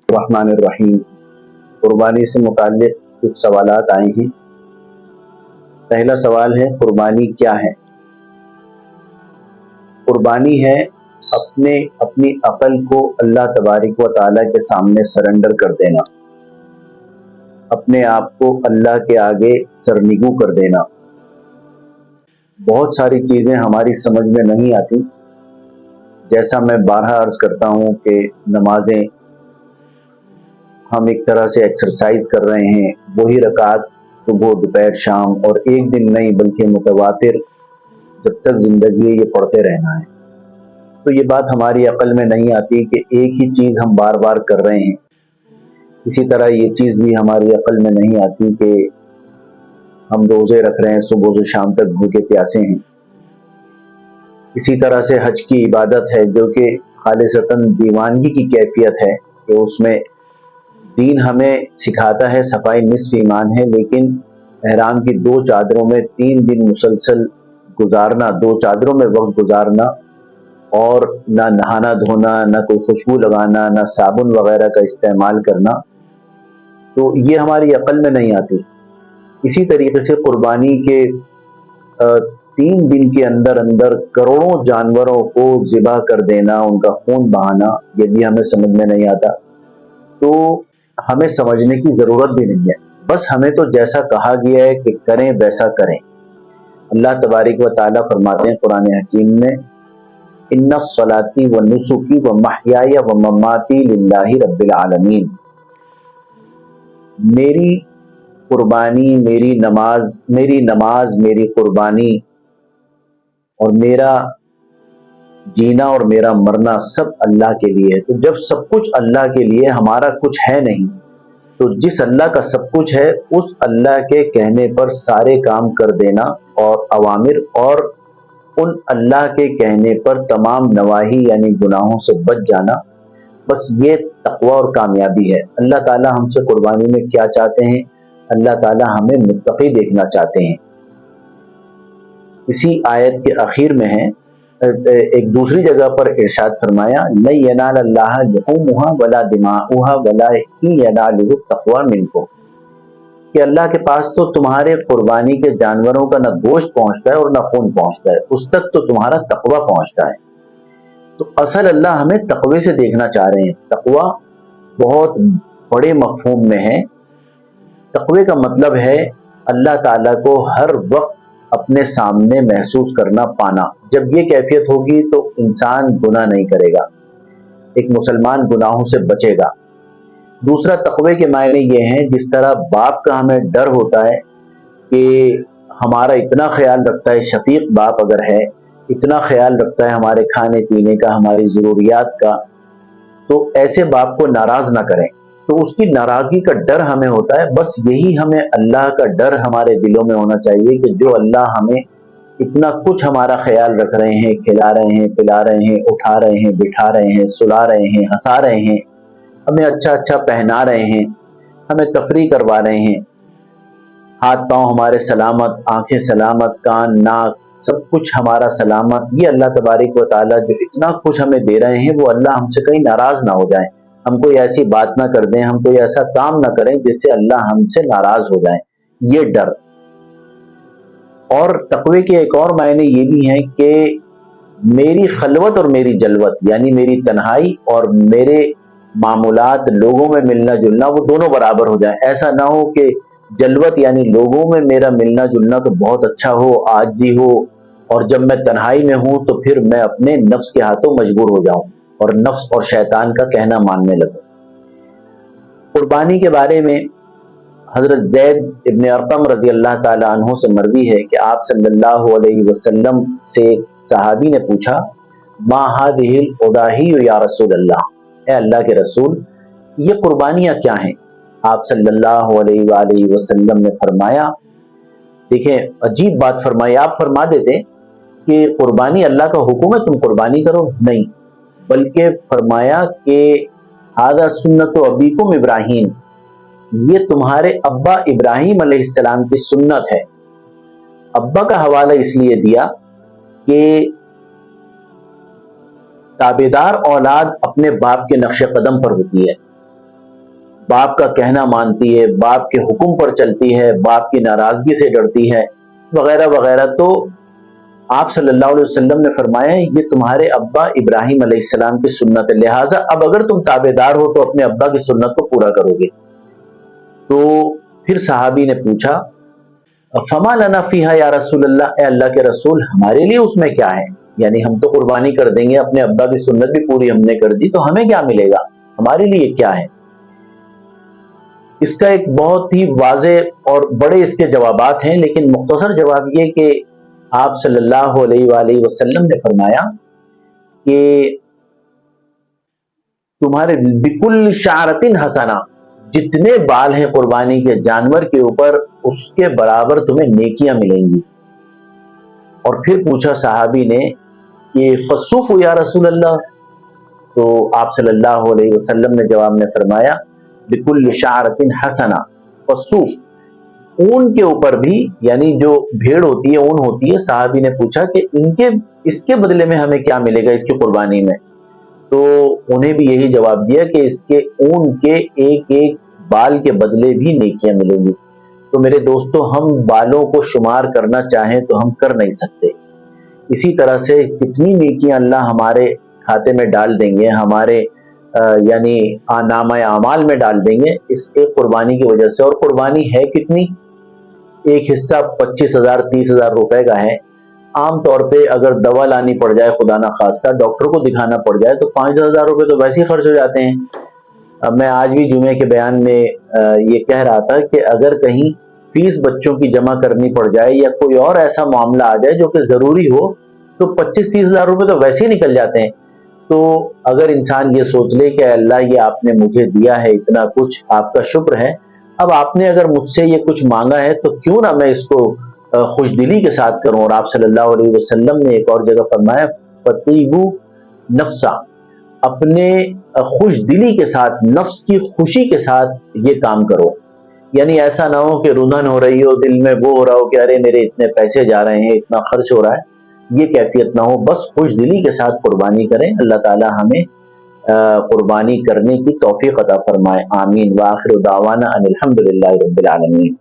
الرحمن الرحیم۔ قربانی سے متعلق کچھ سوالات آئے ہیں۔ پہلا سوال ہے، قربانی کیا ہے؟ قربانی ہے اپنی عقل کو اللہ تبارک و تعالیٰ کے سامنے سرنڈر کر دینا، اپنے آپ کو اللہ کے آگے سرنگو کر دینا۔ بہت ساری چیزیں ہماری سمجھ میں نہیں آتی، جیسا میں بارہا عرض کرتا ہوں کہ نمازیں ہم ایک طرح سے ایکسرسائز کر رہے ہیں، وہی رکعات صبح دوپہر شام، اور ایک دن نہیں بلکہ متواتر جب تک زندگی ہے یہ پڑھتے رہنا ہے۔ تو یہ بات ہماری عقل میں نہیں آتی کہ ایک ہی چیز ہم بار بار کر رہے ہیں۔ اسی طرح یہ چیز بھی ہماری عقل میں نہیں آتی کہ ہم روزے رکھ رہے ہیں، صبح سے شام تک بھوکے پیاسے ہیں۔ اسی طرح سے حج کی عبادت ہے جو کہ خالصتاً دیوانگی کی کیفیت ہے، کہ اس میں دین ہمیں سکھاتا ہے صفائی نصف ایمان ہے، لیکن احرام کی 2 چادروں میں 3 دن مسلسل گزارنا، 2 چادروں میں وقت گزارنا، اور نہ نہانا دھونا، نہ کوئی خوشبو لگانا، نہ صابن وغیرہ کا استعمال کرنا، تو یہ ہماری عقل میں نہیں آتی۔ اسی طریقے سے قربانی کے 3 دن کے اندر کروڑوں جانوروں کو ذبح کر دینا، ان کا خون بہانا، یہ بھی ہمیں سمجھ میں نہیں آتا۔ تو ہمیں سمجھنے کی ضرورت بھی نہیں ہے، بس ہمیں تو جیسا کہا گیا ہے کہ کریں ویسا کریں۔ اللہ تبارک و تعالیٰ فرماتے ہیں قرآن حکیم میں، ان الصلاۃ ونسکی ومحیای ومماتی للہ رب العالمین۔ میری قربانی، میری نماز، میری قربانی اور میرا جینا اور میرا مرنا سب اللہ کے لیے ہے۔ تو جب سب کچھ اللہ کے لیے، ہمارا کچھ ہے نہیں، تو جس اللہ کا سب کچھ ہے اس اللہ کے کہنے پر سارے کام کر دینا، اور اوامر، اور ان اللہ کے کہنے پر تمام نواہی یعنی گناہوں سے بچ جانا، بس یہ تقوی اور کامیابی ہے۔ اللہ تعالیٰ ہم سے قربانی میں کیا چاہتے ہیں؟ اللہ تعالیٰ ہمیں متقی دیکھنا چاہتے ہیں۔ اسی آیت کے آخر میں ہے، ایک دوسری جگہ پر ارشاد فرمایا، لن ینال اللہ لحومها ولا دماؤها ولکن ینالہ التقوی منکم، کہ اللہ کے پاس تو تمہارے قربانی کے جانوروں کا نہ گوشت پہنچتا ہے اور نہ خون پہنچتا ہے، اس تک تو تمہارا تقوی پہنچتا ہے۔ تو اصل اللہ ہمیں تقوی سے دیکھنا چاہ رہے ہیں۔ تقوی بہت بڑے مفہوم میں ہے۔ تقوی کا مطلب ہے اللہ تعالیٰ کو ہر وقت اپنے سامنے محسوس کرنا، پانا۔ جب یہ کیفیت ہوگی تو انسان گناہ نہیں کرے گا، ایک مسلمان گناہوں سے بچے گا۔ دوسرا، تقوی کے معنی یہ ہیں، جس طرح باپ کا ہمیں ڈر ہوتا ہے کہ ہمارا اتنا خیال رکھتا ہے، شفیق باپ اگر ہے، اتنا خیال رکھتا ہے ہمارے کھانے پینے کا، ہماری ضروریات کا، تو ایسے باپ کو ناراض نہ کریں۔ تو اس کی ناراضگی کا ڈر ہمیں ہوتا ہے، بس یہی ہمیں اللہ کا ڈر ہمارے دلوں میں ہونا چاہیے، کہ جو اللہ ہمیں اتنا کچھ ہمارا خیال رکھ رہے ہیں، کھلا رہے ہیں، پلا رہے ہیں، اٹھا رہے ہیں، بٹھا رہے ہیں، سلا رہے ہیں، ہنسا رہے ہیں، ہمیں اچھا اچھا پہنا رہے ہیں، ہمیں تفریح کروا رہے ہیں، ہاتھ پاؤں ہمارے سلامت، آنکھیں سلامت، کان ناک سب کچھ ہمارا سلامت، یہ اللہ تبارک و تعالیٰ جو اتنا کچھ ہمیں دے رہے ہیں، وہ اللہ ہم سے کہیں ناراض نہ ہو جائیں، ہم کوئی ایسی بات نہ کر دیں، ہم کوئی ایسا کام نہ کریں جس سے اللہ ہم سے ناراض ہو جائیں، یہ ڈر۔ اور تقوی کے ایک اور معنی یہ بھی ہیں کہ میری خلوت اور میری جلوت، یعنی میری تنہائی اور میرے معمولات، لوگوں میں ملنا جلنا، وہ دونوں برابر ہو جائیں۔ ایسا نہ ہو کہ جلوت یعنی لوگوں میں میرا ملنا جلنا تو بہت اچھا ہو، عاجزی ہو، اور جب میں تنہائی میں ہوں تو پھر میں اپنے نفس کے ہاتھوں مجبور ہو جاؤں اور نفس اور شیطان کا کہنا ماننے لگوں۔ قربانی کے بارے میں حضرت زید ابن ارقم رضی اللہ تعالی عنہ سے مروی ہے کہ آپ صلی اللہ علیہ وسلم سے صحابی نے پوچھا، ما هذه الاضاحی یا رسول اللہ، اے اللہ کے رسول یہ قربانیاں کیا ہیں؟ آپ صلی اللہ علیہ وآلہ وسلم نے فرمایا، دیکھیں عجیب بات فرمائی، آپ فرما دیتے کہ قربانی اللہ کا حکم ہے تم قربانی کرو، نہیں، بلکہ فرمایا کہ ھذا سنت ابیکم ابراہیم، یہ تمہارے ابا ابراہیم علیہ السلام کی سنت ہے۔ ابا کا حوالہ اس لیے دیا کہ تابعدار اولاد اپنے باپ کے نقش قدم پر ہوتی ہے، باپ کا کہنا مانتی ہے، باپ کے حکم پر چلتی ہے، باپ کی ناراضگی سے ڈرتی ہے، وغیرہ وغیرہ. تو آپ صلی اللہ علیہ وسلم نے فرمایا یہ تمہارے ابا ابراہیم علیہ السلام کی سنت ہے، لہٰذا اب اگر تم تابع دار ہو تو اپنے ابا کی سنت کو پورا کرو گے. تو پھر صحابی نے پوچھا فما لنا فیہا یا رسول اللہ، اے اللہ کے رسول ہمارے لیے اس میں کیا ہے؟ یعنی ہم تو قربانی کر دیں گے، اپنے ابا کی سنت بھی پوری ہم نے کر دی، تو ہمیں کیا ملے گا؟ ہمارے لیے کیا ہے؟ اس کا ایک بہت ہی واضح اور بڑے اس کے جوابات ہیں، لیکن مختصر جواب یہ کہ آپ صلی اللہ علیہ وآلہ وسلم نے فرمایا کہ تمہارے بکل شعرۃ حسنہ، جتنے بال ہیں قربانی کے جانور کے اوپر اس کے برابر تمہیں نیکیاں ملیں گی. اور پھر پوچھا صحابی نے کہ فصوف یا رسول اللہ، تو آپ صلی اللہ علیہ وسلم نے جواب میں فرمایا بکل شعرۃ حسنہ، فصوف اون کے اوپر بھی، یعنی جو بھیڑ ہوتی ہے اون ہوتی ہے. صحابی نے پوچھا کہ اس کے بدلے میں ہمیں کیا ملے گا اس کی قربانی میں؟ تو انہیں بھی یہی جواب دیا کہ اس کے اون کے ایک ایک بال کے بدلے بھی نیکیاں ملیں گی. تو میرے دوستو، ہم بالوں کو شمار کرنا چاہیں تو ہم کر نہیں سکتے. اسی طرح سے کتنی نیکیاں اللہ ہمارے کھاتے میں ڈال دیں گے، ہمارے یعنی نامہ اعمال میں ڈال دیں گے اس ایک قربانی کی وجہ سے. اور قربانی ہے کتنی؟ ایک حصہ 25,000 30,000 روپے کا ہے. عام طور پہ اگر دوا لانی پڑ جائے، خدا نہ خواستہ ڈاکٹر کو دکھانا پڑ جائے، تو 5,000 روپے تو ویسے ہی خرچ ہو جاتے ہیں. میں آج بھی جمعے کے بیان میں یہ کہہ رہا تھا کہ اگر کہیں فیس بچوں کی جمع کرنی پڑ جائے یا کوئی اور ایسا معاملہ آ جائے جو کہ ضروری ہو، تو 25-30,000 روپے تو ویسے ہی نکل جاتے ہیں. تو اگر انسان یہ سوچ لے کہ اللہ یہ آپ نے مجھے دیا ہے اتنا کچھ، آپ کا شکر ہے، اب آپ نے اگر مجھ سے یہ کچھ مانگا ہے تو کیوں نہ میں اس کو خوش دلی کے ساتھ کروں. اور آپ صلی اللہ علیہ وسلم نے ایک اور جگہ فرمایا فطیبو نفسا، اپنے خوش دلی کے ساتھ، نفس کی خوشی کے ساتھ یہ کام کرو. یعنی ایسا نہ ہو کہ رندن ہو رہی ہو، دل میں وہ ہو رہا ہو کہ ارے میرے اتنے پیسے جا رہے ہیں، اتنا خرچ ہو رہا ہے، یہ کیفیت نہ ہو. بس خوش دلی کے ساتھ قربانی کریں. اللہ تعالی ہمیں قربانی کرنے کی توفیق عطا فرمائے. آمین. وآخر دعوانا ان الحمد للہ رب العالمین.